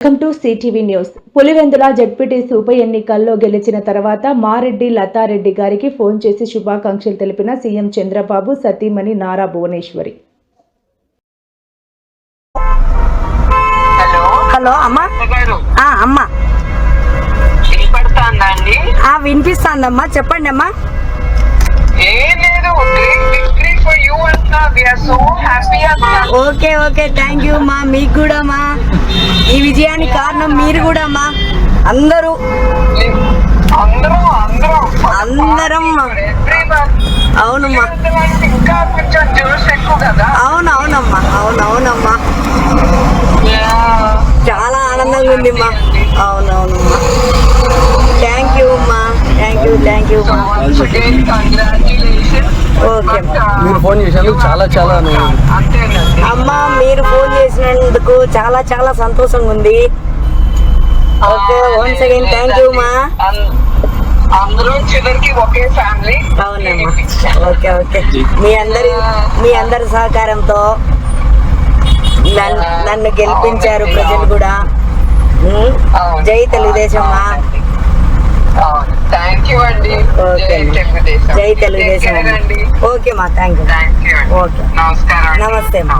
Welcome to CTV news. Pulivendula ZPTC ఉప ఎన్నికల్లో గెలిచిన తర్వాత మారెడ్డి లతారెడ్డి గారికి ఫోన్ చేసి శుభాకాంక్షలు తెలిపిన సీఎం చంద్రబాబు సతీమణి నారా భువనేశ్వరి. హలో అమ్మా. అమ్మా వినిపిస్తాందమ్మా, చెప్పండి అమ్మా. ఓకే ఓకే, థ్యాంక్ యూ మా. మీకు కూడా మా, ఈ విజయానికి కారణం మీరు కూడా మా. అందరూ అందరం అవునమ్మా, అవునవునమ్మా, అవునవునమ్మా, చాలా ఆనందంగా ఉంది మా. అవునవునమ్మా, థ్యాంక్ యూ అమ్మా, thank you thank you. Okay మీరు ఫోన్ చేసినందుకు చాలా చాలా అమ్మా, మీరు ఫోన్ చేసినందుకు చాలా చాలా సంతోషంగా ఉంది. Okay, once again thank you మా. అవునమ్మా, ఓకే ఓకే. మీ అందరి సహకారంతో నన్ను గెలిపించారు ప్రజలు కూడా. జై తెలుగుదేశం మా. జై తెలుగుదేశం. ఓకే మా, థ్యాంక్ యూ. ఓకే, నమస్తే మా.